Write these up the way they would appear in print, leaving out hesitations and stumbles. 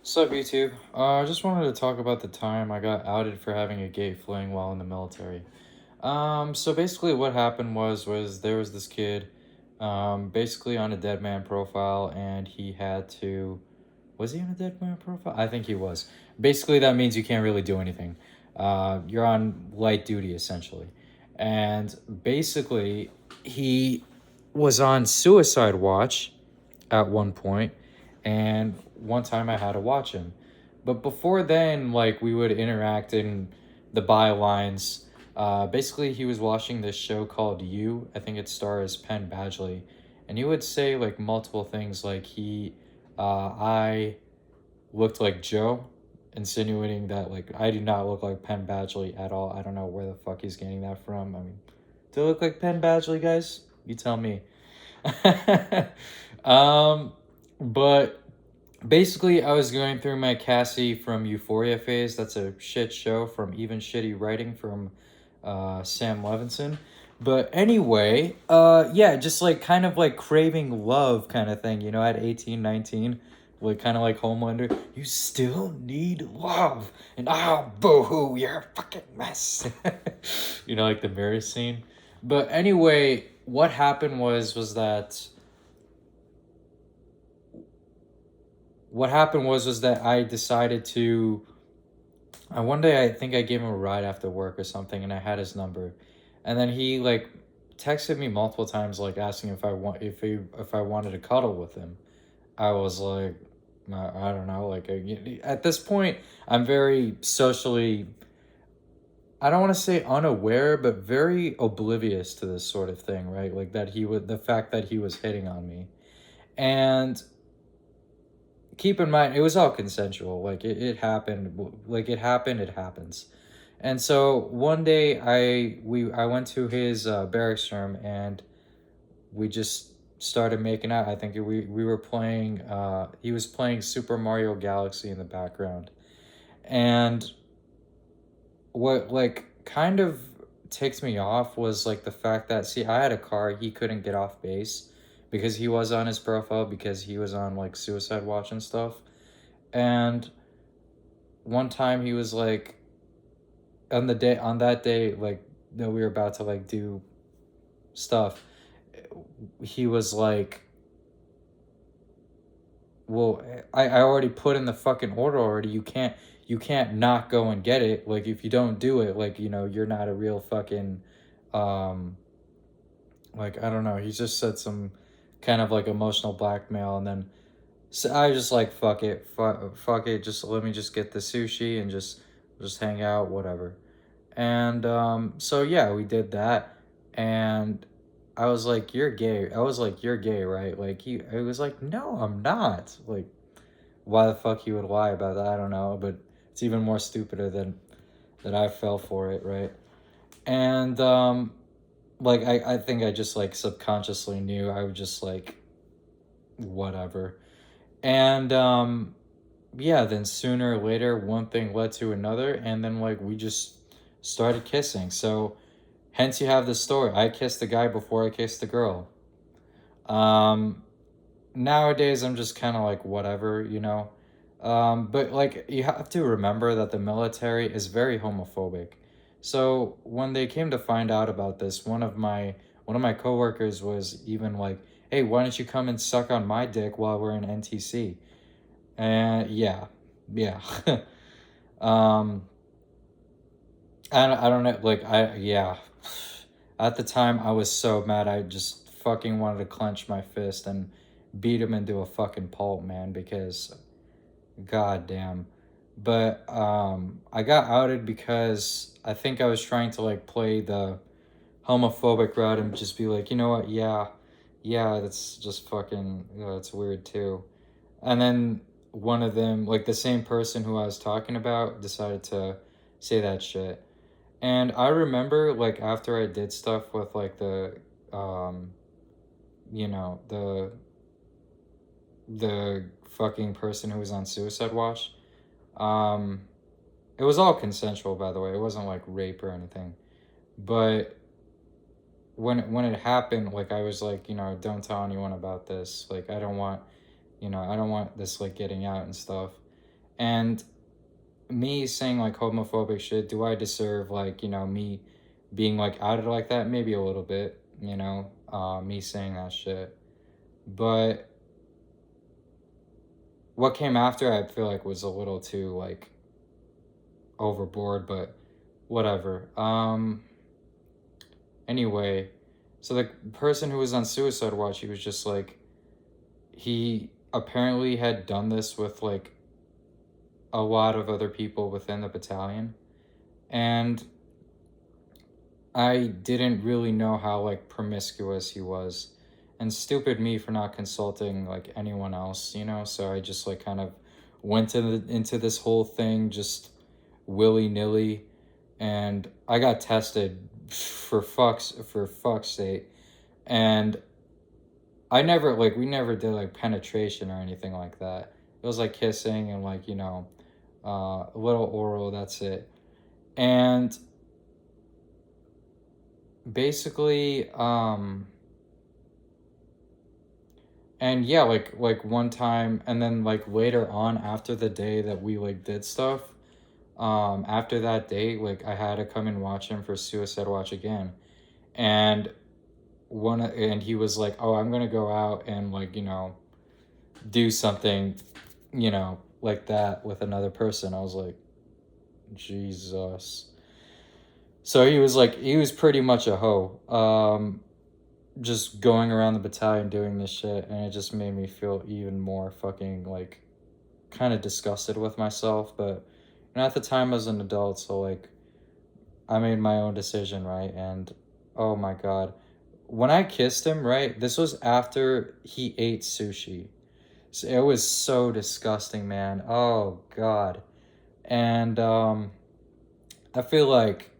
What's up, YouTube? I just wanted to talk about the time I got outed for having a gay fling while in the military. So basically, what happened was there was this kid, basically on a dead man profile, and he had to. Was he on a dead man profile? I think he was. Basically, that means you can't really do anything. You're on light duty essentially, and basically, he was on suicide watch at one point, and one time I had to watch him. But before then, like, we would interact in the bylines. Basically, he was watching this show called You. I think it stars Penn Badgley, and he would say like multiple things, like I looked like Joe, insinuating that like I do not look like Penn Badgley at all. I don't know where the fuck he's getting that from. I mean, do I look like Penn Badgley, guys? You tell me. um, but basically, I was going through my Cassie from Euphoria phase. That's a shit show from Even Shitty Writing from Sam Levinson. But anyway, yeah, just like kind of like craving love kind of thing, at 18, 19, like kind of like Homelander. You still need love. And oh, boo-hoo, you're a fucking mess. Like the mirror scene. But anyway, what happened was that I decided to. One day I think I gave him a ride after work or something, and I had his number, and then he like texted me multiple times, like asking if I wanted to cuddle with him. I was like, I don't know, like at this point I'm very socially. I don't want to say unaware, but very oblivious to this sort of thing, right? Like that the fact that he was hitting on me, and keep in mind it was all consensual. Like it happened, it happens. And so one day I went to his barracks room, and we just started making out. I think we were playing, he was playing Super Mario Galaxy in the background. And what like kind of ticks me off was like the fact that, see, I had a car, he couldn't get off base because he was on his profile, because he was on like suicide watch and stuff. And one time he was like, on that day, like, that we were about to like do stuff, he was like, well, I already put in the fucking order already. You can't not go and get it. Like, if you don't do it, like, you're not a real fucking, um like, I don't know, he just said some kind of like emotional blackmail. And then, so I just like, fuck it, just let me just get the sushi and just hang out, whatever. And so yeah, we did that. And I was like, "You're gay." I was like, "You're gay, right?" Like, I was like, "No, I'm not." Like, why the fuck he would lie about that? I don't know, but it's even more stupider than that I fell for it, right? And like, I think I just like subconsciously knew. I would just like, whatever. And yeah, then sooner or later one thing led to another, and then like we just started kissing. So hence you have the story. I kissed the guy before I kissed the girl. Um, Nowadays I'm just kind of like, whatever. But like, you have to remember that the military is very homophobic. So when they came to find out about this, one of my coworkers was even like, "Hey, why don't you come and suck on my dick while we're in NTC?" And yeah, yeah. um, I don't know, like, yeah. At the time, I was so mad. I just fucking wanted to clench my fist and beat him into a fucking pulp, man, because goddamn. But I got outed because I think I was trying to like play the homophobic route and just be like, you know what? Yeah, yeah, that's just fucking, that's weird too. And then one of them, like the same person who I was talking about, decided to say that shit. And I remember, like, after I did stuff with like um, the fucking person who was on suicide watch. Um, it was all consensual, by the way. It wasn't like rape or anything. But when it happened, like, I was like, don't tell anyone about this. Like, I don't want this like getting out and stuff. And me saying like homophobic shit, do I deserve like, you know, me being like outed like that? Maybe a little bit, you know, me saying that shit. But what came after, I feel like was a little too like overboard, but whatever. Anyway, so the person who was on suicide watch, he was just like, he apparently had done this with like a lot of other people within the battalion. And I didn't really know how like promiscuous he was. And stupid me for not consulting like anyone else, you know? So I just like kind of went into this whole thing just willy-nilly, and I got tested for fuck's sake. And I never like we never did like penetration or anything like that. It was like kissing and like, you know, a little oral, that's it. And basically, and yeah, like one time, and then like later on after the day that we like did stuff, after that date, like I had to come and watch him for suicide watch again. And and he was like, oh, I'm gonna go out and like, you know, do something, you know, like that with another person. I was like, Jesus. So he was like, he was pretty much a hoe. Just going around the battalion doing this shit, and it just made me feel even more fucking like kind of disgusted with myself. But you know, at the time I was an adult, so like I made my own decision, right? And oh my god, when I kissed him, right, this was after he ate sushi. So it was so disgusting, man. Oh god. And I feel like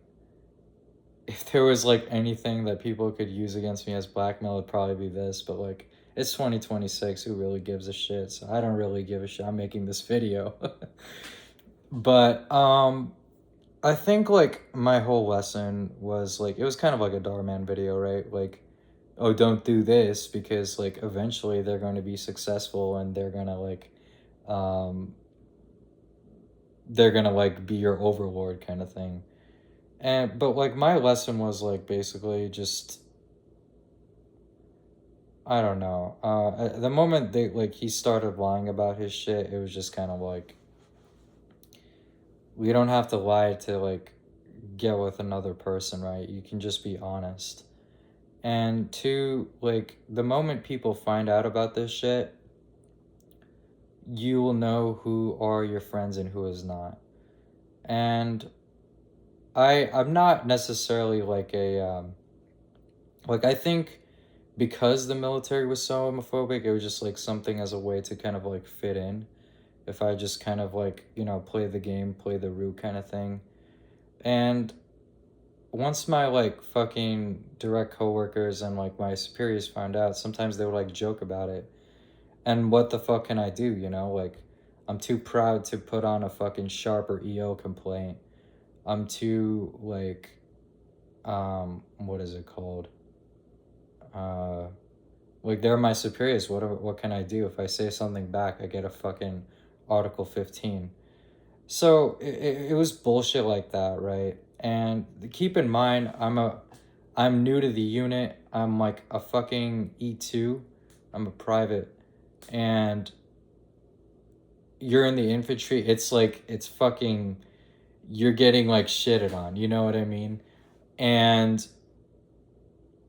if there was like anything that people could use against me as blackmail, it'd probably be this. But like, it's 2026. Who really gives a shit? So I don't really give a shit. I'm making this video. But I think like my whole lesson was like, it was kind of like a Darman video, right? Like, oh, don't do this, because like eventually they're going to be successful, and um they're gonna like be your overlord kind of thing. And but like my lesson was like basically just, I don't know. At the moment they like he started lying about his shit, it was just kind of like, we don't have to lie to like get with another person, right? You can just be honest. And two, like the moment people find out about this shit, you will know who are your friends and who is not. And I'm not necessarily like a like I think because the military was so homophobic, it was just like something as a way to kind of like fit in. If I just kind of like, you know, play the game, play the route kind of thing. And once my like fucking direct coworkers and like my superiors found out, sometimes they would like joke about it. And what the fuck can I do, you know? Like, I'm too proud to put on a fucking sharp or EO complaint. I'm too like, what is it called? Uh, like they're my superiors. What can I do? If I say something back, I get a fucking Article 15. So it was bullshit like that, right? And keep in mind, I'm new to the unit. I'm like a fucking E2. I'm a private, and you're in the infantry. It's like it's fucking, you're getting like shitted on. You know what I mean? And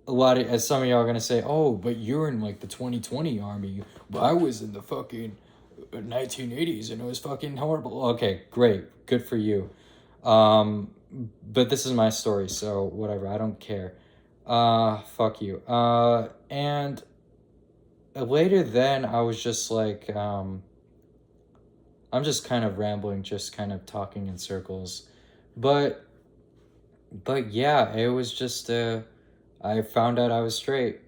a lot of, as some of y'all are gonna say, oh, but you're in like the 2020 army, but I was in the fucking 1980s and it was fucking horrible. Okay, great, good for you. But this is my story, so whatever, I don't care. Fuck you. And later then I was just like, I'm just kind of rambling, just kind of talking in circles. But yeah, it was just I found out I was straight.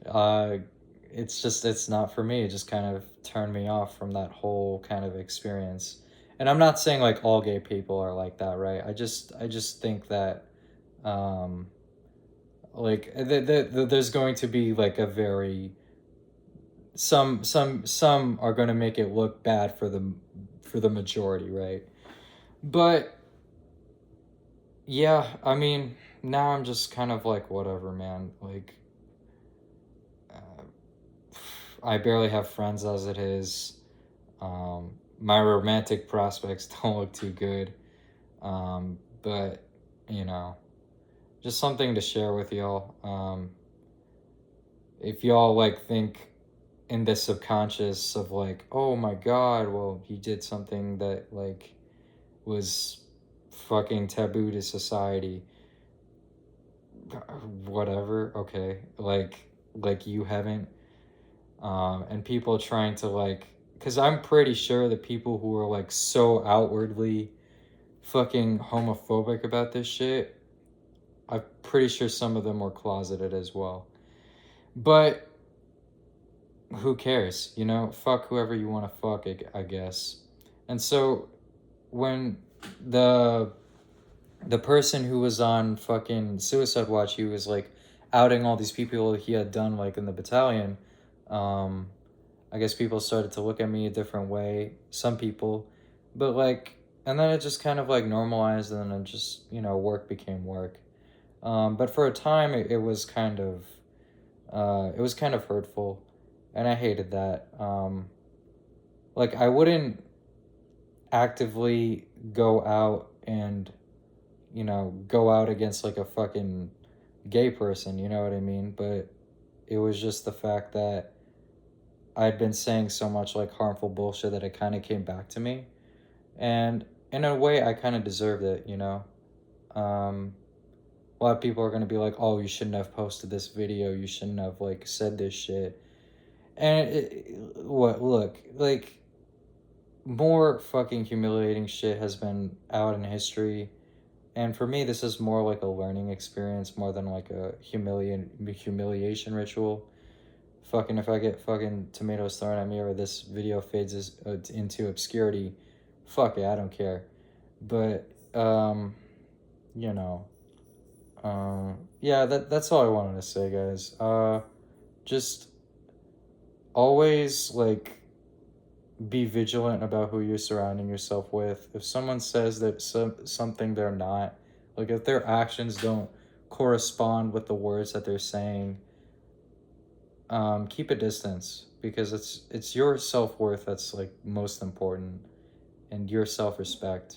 uh, it's just, it's not for me. It just kind of turned me off from that whole kind of experience. And I'm not saying like all gay people are like that, right? I just think that um like there's going to be like a very some are going to make it look bad for the majority, right? But yeah, I mean, now I'm just kind of like, whatever, man. Like, I barely have friends as it is. My romantic prospects don't look too good. But, you know, just something to share with y'all. If y'all like think in the subconscious of like, oh my god, well, he did something that like was fucking taboo to society, whatever, okay, like you haven't, and people trying to like, because I'm pretty sure the people who are like so outwardly fucking homophobic about this shit, I'm pretty sure some of them were closeted as well. But who cares, you know? Fuck whoever you want to fuck, I guess. And so when the the person who was on fucking suicide watch, he was like outing all these people he had done like in the battalion. um I guess people started to look at me a different way, some people, but like, and then it just kind of like normalized, and then it just, you know, work became work. But for a time it was kind of it was kind of hurtful, and I hated that. Like, I wouldn't actively go out and, you know, go out against like a fucking gay person, you know what I mean? But it was just the fact that I'd been saying so much like harmful bullshit that it kind of came back to me. And in a way, I kind of deserved it, you know? Um, a lot of people are going to be like, oh, you shouldn't have posted this video. You shouldn't have like said this shit. And what, look, like, more fucking humiliating shit has been out in history. And for me, this is more like a learning experience more than like a humiliation ritual. Fucking, if I get fucking tomatoes thrown at me or this video fades into obscurity, fuck it, I don't care. But, you know, yeah, that's all I wanted to say, guys. Just always, like, be vigilant about who you're surrounding yourself with. If someone says that something they're not, like if their actions don't correspond with the words that they're saying, keep a distance, because it's your self-worth that's like most important, and your self-respect.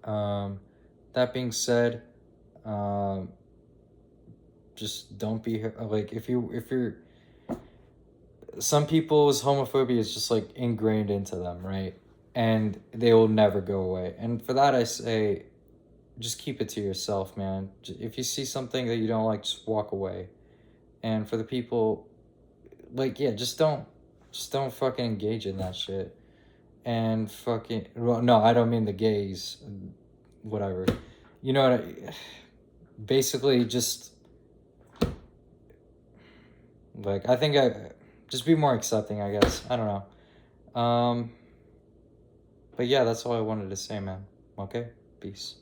Um, that being said, um, just don't be like, if you're some people's homophobia is just like ingrained into them, right? And they will never go away. And for that, I say, just keep it to yourself, man. If you see something that you don't like, just walk away. And for the people, like, yeah, just don't fucking engage in that shit. And fucking, well, no, I don't mean the gays, whatever. You know what? Basically, just like, I think I just be more accepting, I guess. I don't know. But yeah, that's all I wanted to say, man. Okay? Peace.